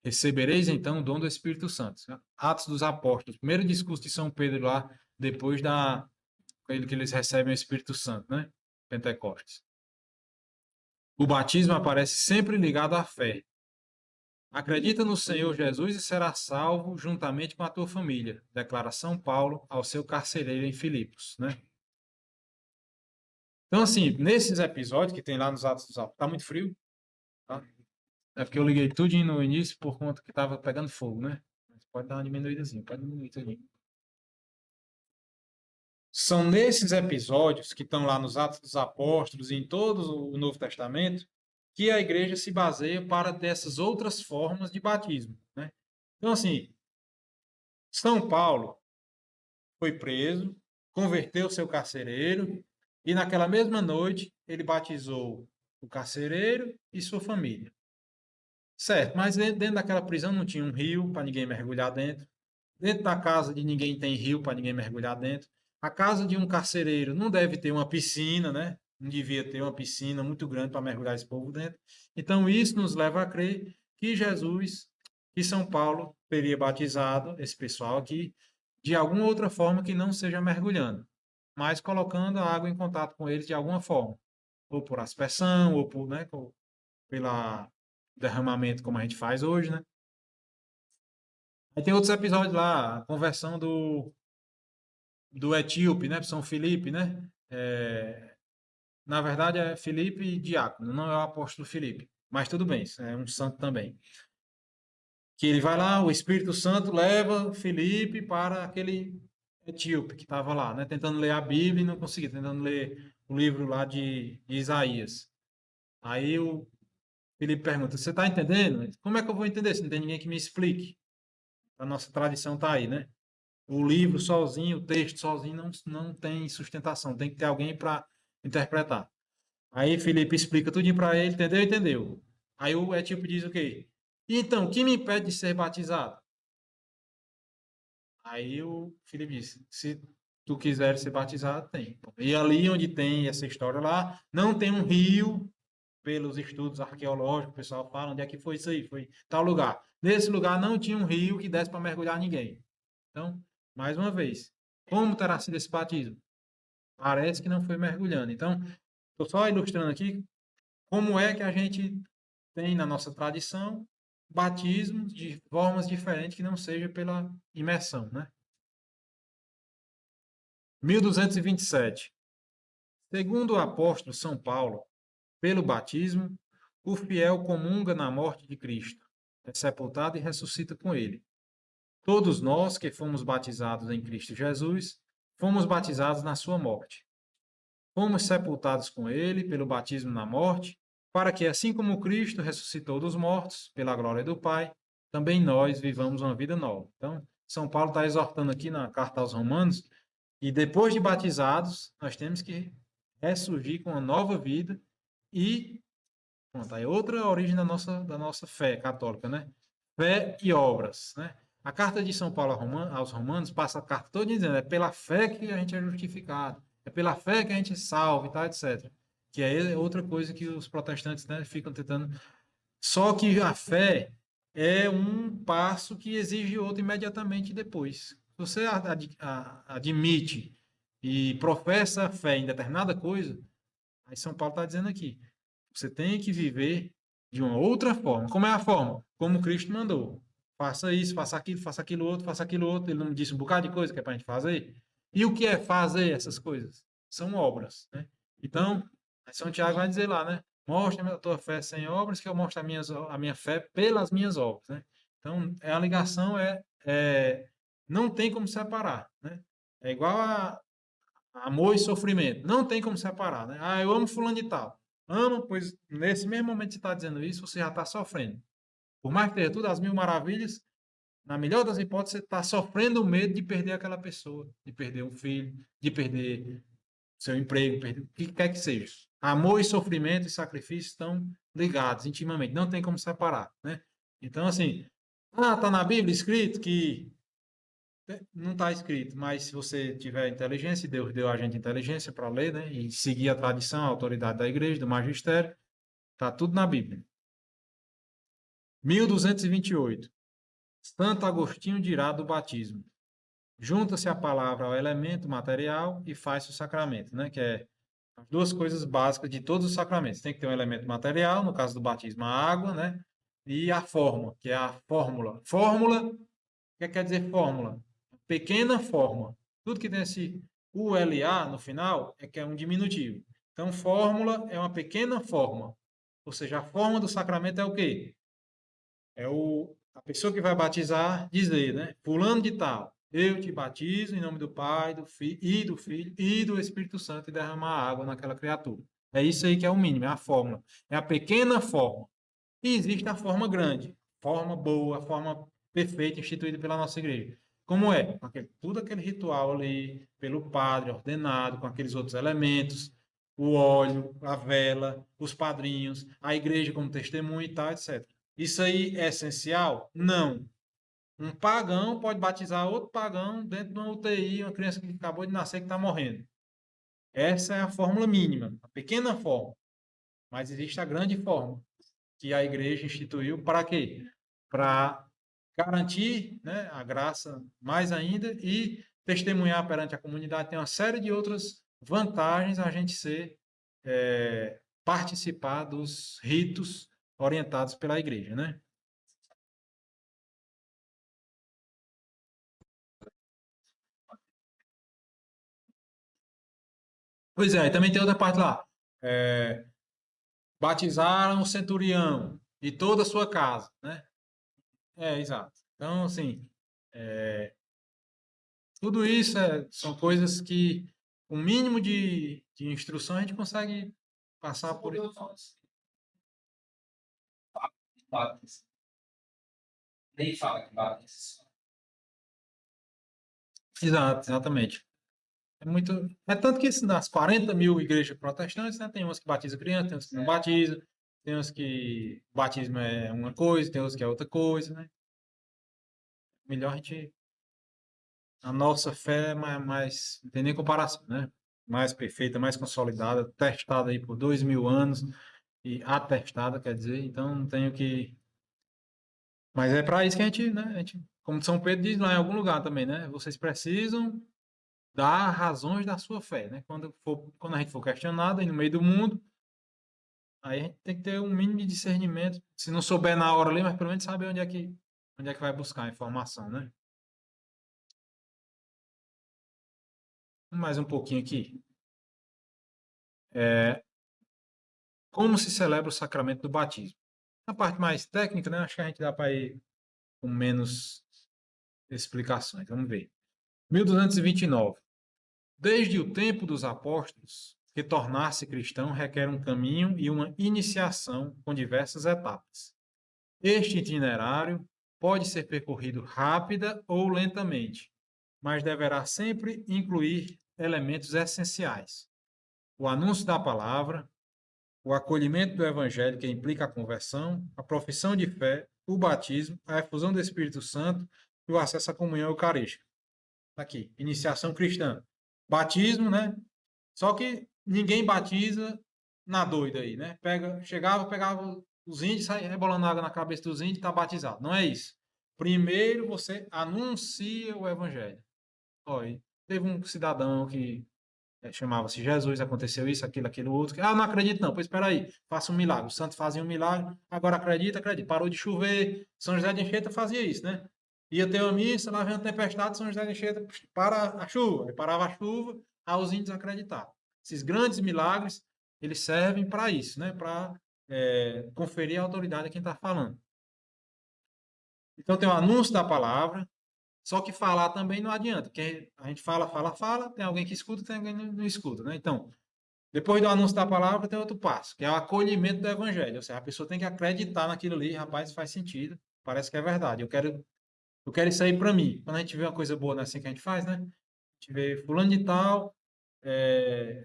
Recebereis então o dom do Espírito Santo. Atos dos Apóstolos, primeiro discurso de São Pedro lá, depois que eles recebem o Espírito Santo, né? Pentecostes. O batismo aparece sempre ligado à fé. Acredita no Senhor Jesus e será salvo juntamente com a tua família, declara São Paulo ao seu carcereiro em Filipos, né? Então, assim, nesses episódios que tem lá nos Atos dos Apóstolos, tá muito frio, tá? É porque eu liguei tudinho no início por conta que estava pegando fogo, né? Mas pode dar uma diminuídazinha, pode diminuir tudinho. São nesses episódios que estão lá nos Atos dos Apóstolos e em todo o Novo Testamento que a igreja se baseia para dessas outras formas de batismo, né? Então, assim, São Paulo foi preso, converteu seu carcereiro e naquela mesma noite ele batizou o carcereiro e sua família. Certo, mas dentro daquela prisão não tinha um rio para ninguém mergulhar dentro. Dentro da casa de ninguém tem rio para ninguém mergulhar dentro. A casa de um carcereiro não deve ter uma piscina, né? Não devia ter uma piscina muito grande para mergulhar esse povo dentro. Então isso nos leva a crer que Jesus, que São Paulo teria batizado esse pessoal aqui de alguma outra forma que não seja mergulhando, mas colocando a água em contato com eles de alguma forma, ou por aspersão, ou por, né, pela derramamento como a gente faz hoje, né? Aí tem outros episódios lá, a conversão do etíope, né, São Filipe, né? Na verdade é Filipe diácono, não é o apóstolo Filipe, mas tudo bem, é um santo também. Que ele vai lá, o Espírito Santo leva Filipe para aquele etíope que estava lá, né, tentando ler a Bíblia e não conseguia, tentando ler o livro lá de Isaías. Aí o Filipe pergunta: Você está entendendo? Como é que eu vou entender se não tem ninguém que me explique? A nossa tradição está aí, né? O livro sozinho, o texto sozinho não tem sustentação, tem que ter alguém para interpretar. Aí Felipe explica tudinho para ele, entendeu? Entendeu. Aí o Etíope diz o quê? Então, o que me impede de ser batizado? Aí o Felipe disse, se tu quiseres ser batizado, tem. E ali onde tem essa história lá, não tem um rio, pelos estudos arqueológicos, o pessoal fala, onde é que foi isso aí? Foi tal lugar. Nesse lugar não tinha um rio que desse para mergulhar ninguém. Então, mais uma vez, como terá sido esse batismo? Parece que não foi mergulhando. Então, estou só ilustrando aqui como é que a gente tem na nossa tradição batismos de formas diferentes que não seja pela imersão, né? 1227. Segundo o apóstolo São Paulo, pelo batismo, o fiel comunga na morte de Cristo, é sepultado e ressuscita com ele. Todos nós que fomos batizados em Cristo Jesus, fomos batizados na sua morte. Fomos sepultados com ele pelo batismo na morte, para que, assim como Cristo ressuscitou dos mortos, pela glória do Pai, também nós vivamos uma vida nova. Então, São Paulo está exortando aqui na carta aos Romanos, e depois de batizados, nós temos que ressurgir com uma nova vida e, pronto, aí outra origem da nossa fé católica, né? Fé e obras, né? A carta de São Paulo aos Romanos passa a carta toda dizendo, é pela fé que a gente é justificado, é pela fé que a gente é salvo e tal, etc. Que é outra coisa que os protestantes, né, ficam tentando. Só que a fé é um passo que exige outro imediatamente depois. Se você admite e professa a fé em determinada coisa, aí São Paulo está dizendo aqui, você tem que viver de uma outra forma. Como é a forma? Como Cristo mandou. Faça isso, faça aquilo outro, faça aquilo outro. Ele não disse um bocado de coisa que é para a gente fazer. E o que é fazer essas coisas? São obras, né? Então, São Tiago vai dizer lá, né? Mostra a tua fé sem obras, que eu mostro a minha fé pelas minhas obras, né? Então, a ligação não tem como separar, né? É igual a amor e sofrimento. Não tem como separar, né? Ah, eu amo fulano de tal. Amo, pois nesse mesmo momento que você está dizendo isso, você já está sofrendo. Por mais que tenha tudo as mil maravilhas, na melhor das hipóteses, você está sofrendo o medo de perder aquela pessoa, de perder um filho, de perder seu emprego, perder o que quer que seja. Amor e sofrimento e sacrifício estão ligados intimamente, não tem como separar, né? Então, assim, tá na Bíblia escrito que não está escrito, mas se você tiver inteligência, Deus deu a gente inteligência para ler, né? E seguir a tradição, a autoridade da igreja, do magistério, está tudo na Bíblia. 1228. Santo Agostinho dirá do batismo. Junta-se a palavra ao elemento material e faz-se o sacramento, né? Que é as duas coisas básicas de todos os sacramentos. Tem que ter um elemento material, no caso do batismo, a água, né? E a forma, que é a fórmula. Fórmula, o que quer dizer fórmula? Pequena forma. Tudo que tem esse ULA no final é que é um diminutivo. Então, fórmula é uma pequena forma. Ou seja, a forma do sacramento é o quê? A pessoa que vai batizar dizer, né? Fulano de tal, eu te batizo em nome do Pai, do Filho e do Espírito Santo e derramar água naquela criatura. É isso aí que é o mínimo, é a fórmula. É a pequena forma. E existe a forma grande, forma boa, a forma perfeita instituída pela nossa igreja. Como é? Tudo aquele ritual ali, pelo padre ordenado, com aqueles outros elementos, o óleo, a vela, os padrinhos, a igreja como testemunho e tal, etc. Isso aí é essencial? Não. Um pagão pode batizar outro pagão dentro de uma UTI, uma criança que acabou de nascer que está morrendo. Essa é a fórmula mínima, a pequena forma. Mas existe a grande forma, que a igreja instituiu para quê? Para garantir, né, a graça mais ainda e testemunhar perante a comunidade. Tem uma série de outras vantagens a gente participar dos ritos orientados pela igreja, né? Pois é, e também tem outra parte lá. É, batizaram o centurião e toda a sua casa, né? É, exato. Então, assim, tudo isso são coisas que, com o mínimo de instrução, a gente consegue passar por isso. Batem. Nem fala que batem. Exato, exatamente. É muito. É tanto que nas 40 mil igrejas protestantes, né, tem umas que batizam criança, tem umas que não batizam, tem umas que batismo é uma coisa, tem outras que é outra coisa, né? Melhor a gente. A nossa fé é mais. Não tem nem comparação, né? Mais perfeita, mais consolidada, testada aí por 2000 anos e atestada, quer dizer, então não tenho que. Mas é para isso que a gente, né? Como São Pedro diz lá em algum lugar também, né? Vocês precisam dar razões da sua fé, né? Quando a gente for questionado aí no meio do mundo, aí a gente tem que ter um mínimo de discernimento. Se não souber na hora ali, mas pelo menos saber onde é que vai buscar a informação, né? Mais um pouquinho aqui. Como se celebra o sacramento do batismo? A parte mais técnica, né? Acho que a gente dá para ir com menos explicações. Vamos ver. 1229. Desde o tempo dos apóstolos, que tornar-se cristão requer um caminho e uma iniciação com diversas etapas. Este itinerário pode ser percorrido rápida ou lentamente, mas deverá sempre incluir elementos essenciais: o anúncio da palavra, o acolhimento do evangelho, que implica a conversão, a profissão de fé, o batismo, a efusão do Espírito Santo e o acesso à comunhão eucarística. Aqui, iniciação cristã. Batismo, né? Só que ninguém batiza na doida aí, né? Pegava os índios, saia rebolando água na cabeça dos índios e está batizado. Não é isso. Primeiro você anuncia o evangelho. Olha, teve um cidadão que chamava-se Jesus, aconteceu isso, aquilo, aquilo outro. Ah, não acredito não. Pois espera aí, faça um milagre. Os santos faziam um milagre, agora acredita, acredita. Parou de chover. São José de Anchieta fazia isso, né? Ia ter uma missa, lá vem uma tempestade, São José de Anchieta para a chuva. Aí parava a chuva, aos índios acreditavam. Esses grandes milagres, eles servem para isso, né? Para conferir a autoridade a quem está falando. Então tem o anúncio da palavra, só que falar também não adianta, porque a gente fala, fala, fala, tem alguém que escuta, tem alguém que não escuta, né? Então, depois do anúncio da palavra, tem outro passo, que é o acolhimento do evangelho. Ou seja, a pessoa tem que acreditar naquilo ali, rapaz, faz sentido, parece que é verdade. Eu quero isso aí para mim. Quando a gente vê uma coisa boa, não é assim que a gente faz, né? A gente vê fulano de tal,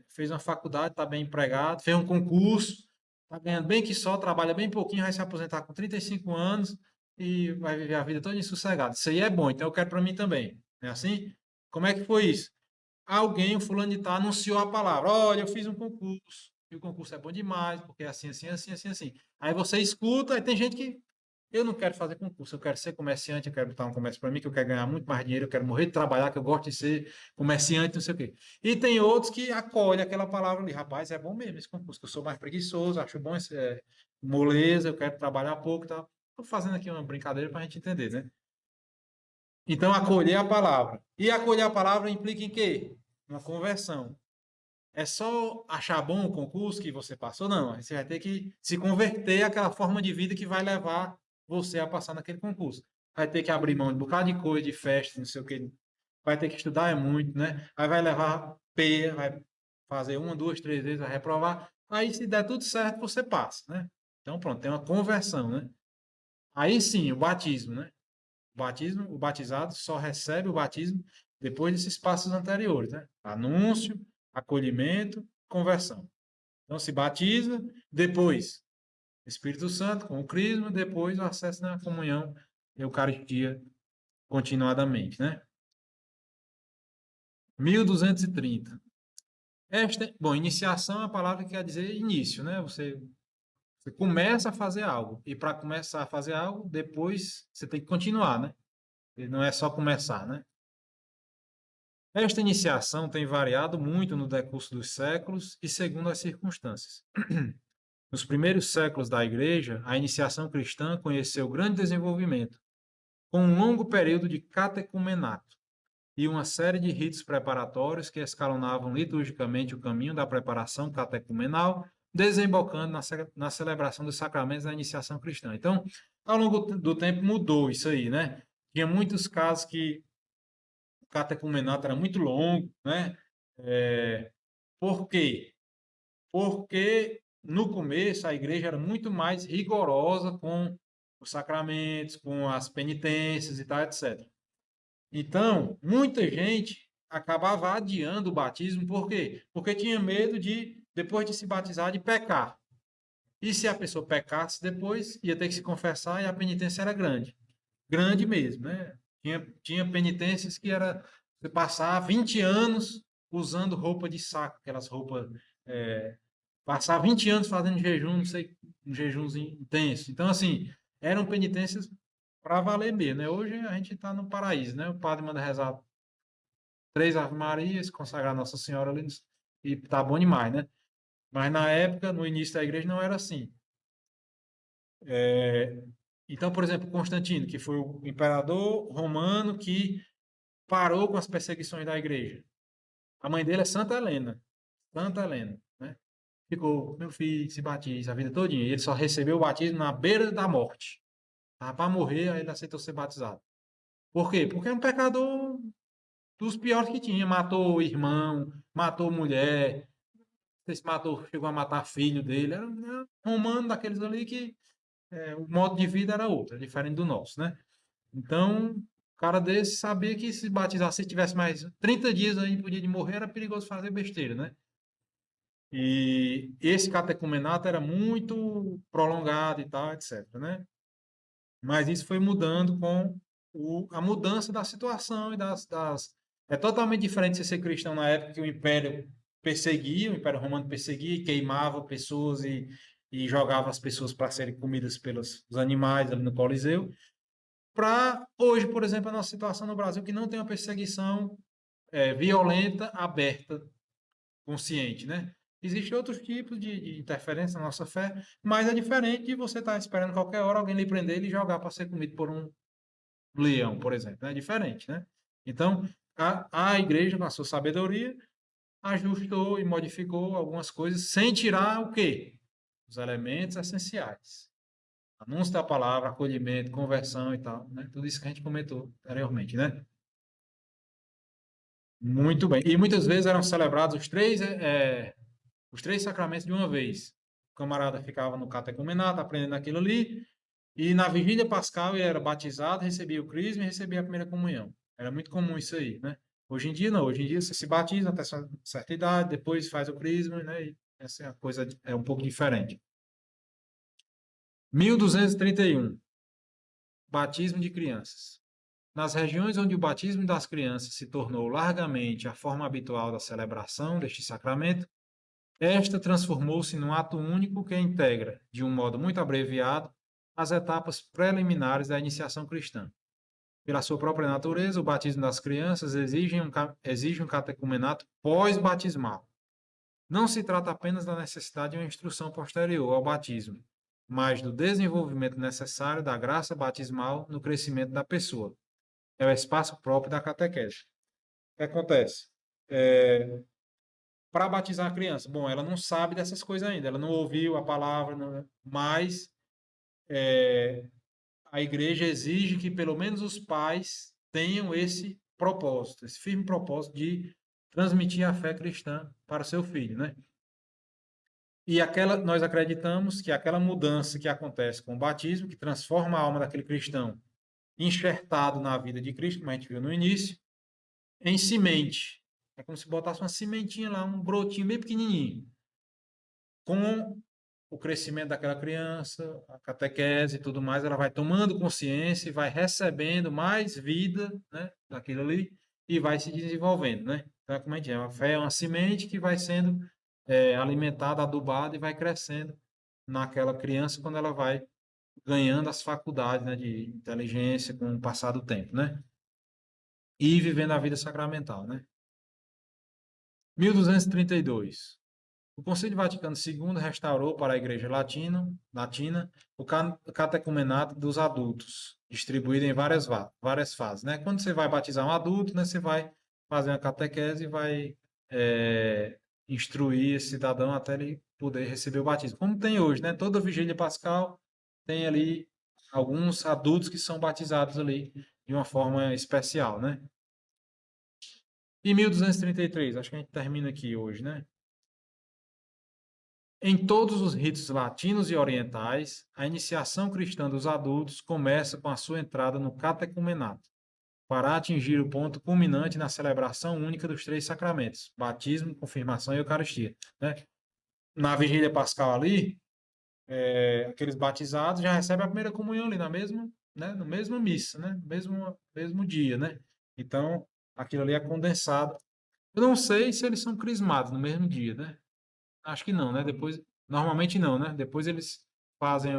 fez uma faculdade, está bem empregado, fez um concurso, está ganhando bem que só, trabalha bem pouquinho, vai se aposentar com 35 anos e vai viver a vida toda sossegada. Isso aí é bom, então eu quero para mim também. É assim? Como é que foi isso? Alguém, o fulano de tal, anunciou a palavra. Olha, eu fiz um concurso. E o concurso é bom demais, porque é assim, assim, assim, assim, assim. Aí você escuta, e tem gente que eu não quero fazer concurso, eu quero ser comerciante, eu quero botar um comércio para mim, que eu quero ganhar muito mais dinheiro, eu quero morrer de trabalhar, que eu gosto de ser comerciante, não sei o quê. E tem outros que acolhem aquela palavra ali, rapaz, é bom mesmo esse concurso, que eu sou mais preguiçoso, acho bom esse moleza, eu quero trabalhar pouco e tal. Estou fazendo aqui uma brincadeira para a gente entender, né? Então, acolher a palavra. E acolher a palavra implica em quê? Uma conversão. É só achar bom o concurso que você passou? Não. Você vai ter que se converter àquela forma de vida que vai levar você a passar naquele concurso. Vai ter que abrir mão de um bocado de coisa, de festa, não sei o que. Vai ter que estudar muito, né? Aí vai levar P, vai fazer uma, duas, três vezes, vai reprovar. Aí, se der tudo certo, você passa, né? Então, pronto, tem uma conversão, né? Aí sim, o batismo, né? O batizado só recebe o batismo depois desses passos anteriores, né? Anúncio, acolhimento, conversão. Então, se batiza, depois Espírito Santo, com o crisma, depois o acesso na comunhão, Eucaristia, continuadamente, né? 1230. Bom, iniciação é a palavra que quer dizer início, né? Você começa a fazer algo. E para começar a fazer algo, depois você tem que continuar, né? E não é só começar, né? Esta iniciação tem variado muito no decurso dos séculos e segundo as circunstâncias. Nos primeiros séculos da Igreja, a iniciação cristã conheceu grande desenvolvimento, com um longo período de catecumenato e uma série de ritos preparatórios que escalonavam liturgicamente o caminho da preparação catecumenal, desembocando na celebração dos sacramentos da iniciação cristã. Então, ao longo do tempo mudou isso aí, né? Tinha muitos casos que o catecumenato era muito longo, né? Por quê? Porque no começo a igreja era muito mais rigorosa com os sacramentos, com as penitências e tal, etc. Então, muita gente acabava adiando o batismo, por quê? Porque tinha medo de, depois de se batizar, de pecar. E se a pessoa pecasse depois, ia ter que se confessar e a penitência era grande. Grande mesmo, né? Tinha penitências que era você passar 20 anos usando roupa de saco, aquelas roupas. Passar 20 anos fazendo jejum, não sei, um jejumzinho intenso. Então, assim, eram penitências para valer mesmo, né? Hoje a gente está no paraíso, né? O padre manda rezar 3 Ave Marias, consagrar Nossa Senhora ali, e tá bom demais, né? Mas na época, no início da igreja, não era assim. Então, por exemplo, Constantino, que foi o imperador romano que parou com as perseguições da igreja. A mãe dele é Santa Helena. Santa Helena, né? Ficou, meu filho, se batiza a vida todinha. E ele só recebeu o batismo na beira da morte. Estava para morrer, aí ele aceitou ser batizado. Por quê? Porque é um pecador dos piores que tinha. Matou irmão, matou mulher, não sei se matou, chegou a matar filho dele. Era um romano daqueles ali que o modo de vida era outro, diferente do nosso, né? Então, o cara desse sabia que se batizasse, se tivesse mais 30 dias aí, podia de morrer, era perigoso fazer besteira, né? E esse catecumenato era muito prolongado e tal, etc, né? Mas isso foi mudando com a mudança da situação e É totalmente diferente de ser cristão na época que o Império perseguia, o Império Romano perseguia e queimava pessoas e jogava as pessoas para serem comidas pelos animais ali no Coliseu, para hoje, por exemplo, a nossa situação no Brasil, que não tem uma perseguição violenta, aberta, consciente, né? Existem outros tipos de interferência na nossa fé, mas é diferente de você estar esperando qualquer hora alguém lhe prender e jogar para ser comido por um leão, por exemplo. É diferente, né? Então, a igreja, com a sua sabedoria, ajustou e modificou algumas coisas sem tirar o quê? Os elementos essenciais. Anúncio da palavra, acolhimento, conversão e tal, né? Tudo isso que a gente comentou anteriormente, né? Muito bem. E muitas vezes eram celebrados os três sacramentos de uma vez. O camarada ficava no catecumenato, aprendendo aquilo ali, e na vigília pascal ele era batizado, recebia o crisma e recebia a primeira comunhão. Era muito comum isso aí, né? Hoje em dia não, hoje em dia você se batiza até certa idade, depois faz o crisma, né? E essa é a coisa é um pouco diferente. 1231. Batismo de crianças. Nas regiões onde o batismo das crianças se tornou largamente a forma habitual da celebração deste sacramento, esta transformou-se num ato único que integra, de um modo muito abreviado, as etapas preliminares da iniciação cristã. Pela sua própria natureza, o batismo das crianças exige um catecumenato pós-batismal. Não se trata apenas da necessidade de uma instrução posterior ao batismo, mas do desenvolvimento necessário da graça batismal no crescimento da pessoa. É o espaço próprio da catequese. O que acontece? Para batizar a criança, bom, ela não sabe dessas coisas ainda, ela não ouviu a palavra, mas a igreja exige que pelo menos os pais tenham esse propósito, esse firme propósito de transmitir a fé cristã para o seu filho, né? E nós acreditamos que aquela mudança que acontece com o batismo, que transforma a alma daquele cristão enxertado na vida de Cristo, como a gente viu no início, em semente. É como se botasse uma sementinha lá, um brotinho bem pequenininho. Com o crescimento daquela criança, a catequese e tudo mais, ela vai tomando consciência e vai recebendo mais vida, né, daquilo ali e vai se desenvolvendo, né? Então, como a gente diz, a fé é uma semente que vai sendo alimentada, adubada e vai crescendo naquela criança quando ela vai ganhando as faculdades, né, de inteligência com o passar do tempo, né? E vivendo a vida sacramental, né? 1232. O Concílio Vaticano II restaurou para a Igreja Latina o catecumenato dos adultos, distribuído em várias fases, né? Quando você vai batizar um adulto, né, você vai fazer uma catequese e vai instruir esse cidadão até ele poder receber o batismo. Como tem hoje, né? Toda vigília pascal tem ali alguns adultos que são batizados ali de uma forma especial, né? E 1233, acho que a gente termina aqui hoje, né? Em todos os ritos latinos e orientais, a iniciação cristã dos adultos começa com a sua entrada no catecumenato, para atingir o ponto culminante na celebração única dos três sacramentos: batismo, confirmação e Eucaristia, né? Na vigília pascal ali, aqueles batizados já recebem a primeira comunhão ali né, no mesmo missa, né? Mesmo dia, né? Então, aquilo ali é condensado. Eu não sei se eles são crismados no mesmo dia, né? Acho que não, né? Depois, normalmente não, né? Depois eles fazem